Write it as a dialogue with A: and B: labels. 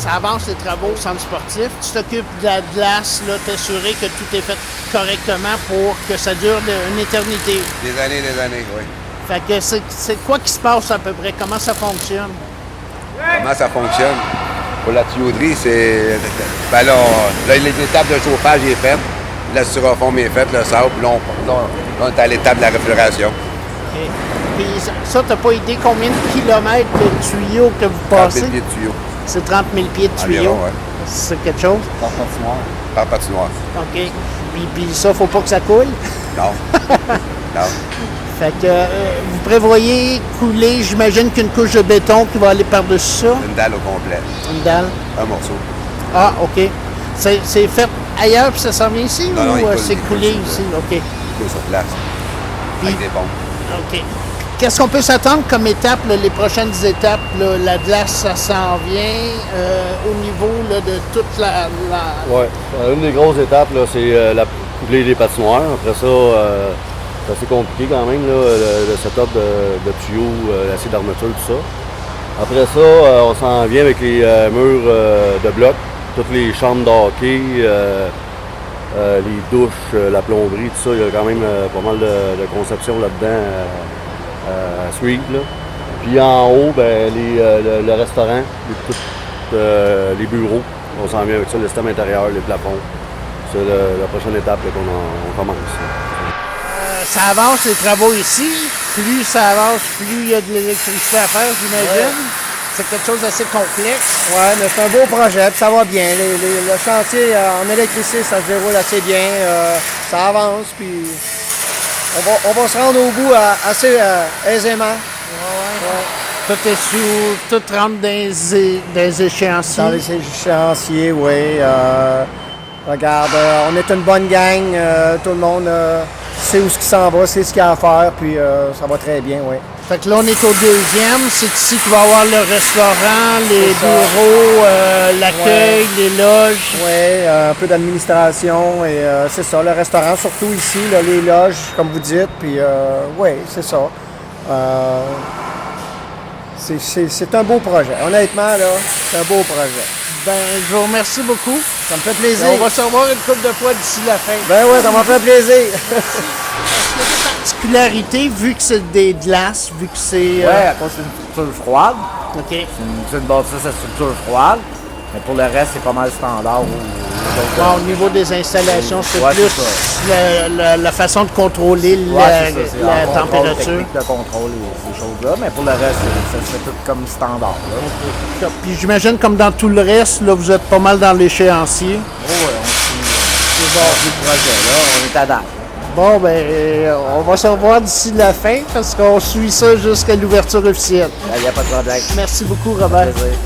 A: ça avance les travaux au centre sportif. Tu t'occupes de la glace, là, t'assurer que tout est fait correctement pour que ça dure une éternité.
B: Des années, oui.
A: Fait que c'est quoi qui se passe à peu près? Comment ça fonctionne?
B: Comment ça fonctionne? Pour la tuyauterie, c'est... Ben là, les étapes de chauffage est faite. Le styrofoam est fait, le sable. Là, on est à l'étape de la réfrigération.
A: OK. Puis ça, t'as pas idée combien de kilomètres de tuyaux que vous
B: 30
A: passez?
B: 000 pieds de tuyaux.
A: C'est 30 000 pieds de tuyaux?
B: Environ, ouais.
A: C'est quelque chose?
C: Par patinoire.
B: Par patinoire.
A: OK. Puis ça, faut pas que ça coule?
B: Non. Non.
A: Fait que vous prévoyez couler, j'imagine qu'une couche de béton qui va aller par-dessus ça?
B: Une dalle au complet.
A: Une dalle?
B: Un morceau.
A: Ah, OK. C'est fait ailleurs puis ça s'en vient ici
B: Non,
A: ou
B: il coule,
A: c'est
B: il
A: coulé
B: coule
A: ici? OK.
B: Tout sur place.
A: Puis-
B: Avec des pompes.
A: OK. Qu'est-ce qu'on peut s'attendre comme étape, là, les prochaines étapes? Là, la glace, ça s'en vient au niveau là, de toute la...
C: Oui. Une des grosses étapes, là, c'est la couler des patinoires. Après ça, c'est assez compliqué quand même, là, le setup de tuyaux, l'acier d'armature, tout ça. Après ça, on s'en vient avec les murs de bloc, toutes les chambres d'hockey, les douches, la plomberie, tout ça. Il y a quand même pas mal de conception là-dedans à suivre. Là. Puis en haut, ben, le restaurant, les bureaux. On s'en vient avec ça, le système intérieur, les plafonds. C'est la prochaine étape là, qu'on commence.
A: Ça avance les travaux ici. Plus ça avance, plus il y a de l'électricité à faire, j'imagine. Ouais. C'est quelque chose d'assez complexe.
D: Oui, mais c'est un beau projet, puis ça va bien. Le chantier en électricité, ça se déroule assez bien. Ça avance, puis on va se rendre au bout assez aisément.
A: Ouais. Tout rentre dans les échéanciers.
D: Dans les échéanciers, oui. Regarde, on est une bonne gang. Tout le monde sait où ce qui s'en va, sait ce qu'il y a à faire, puis ça va très bien, oui.
A: Fait que là, on est au deuxième. C'est ici qu'il va y avoir le restaurant, les bureaux, l'accueil, les loges.
D: Oui, un peu d'administration et c'est ça, le restaurant, surtout ici, là, les loges, comme vous dites, puis oui, c'est ça. C'est un beau projet. Honnêtement, là, c'est un beau projet.
A: Ben, je vous remercie beaucoup.
D: Ça me fait plaisir.
A: On va se revoir une couple de fois d'ici la fin.
D: Ben oui, ça m'a fait plaisir.
A: Particularité, vu que c'est des glaces, vu que c'est...
E: Oui, à cause c'est une structure froide.
A: OK.
E: C'est une bâtisse à structure froide. Mais pour le reste, c'est pas mal standard.
A: Bon, au niveau des installations, c'est
E: Ouais,
A: plus
E: c'est
A: la façon de contrôler la température.
E: Technique de contrôle et ces choses-là. Mais pour le reste, ça se fait tout comme standard. Là.
A: Puis j'imagine, comme dans tout le reste, là, vous êtes pas mal dans l'échéancier.
E: Oh, ouais, on suit du projet. Là, on est à date.
A: Bon, ben, on va se revoir d'ici la fin parce qu'on suit ça jusqu'à l'ouverture officielle.
E: Il n'y a pas de problème.
A: Merci beaucoup, Robert.
E: Plaisir.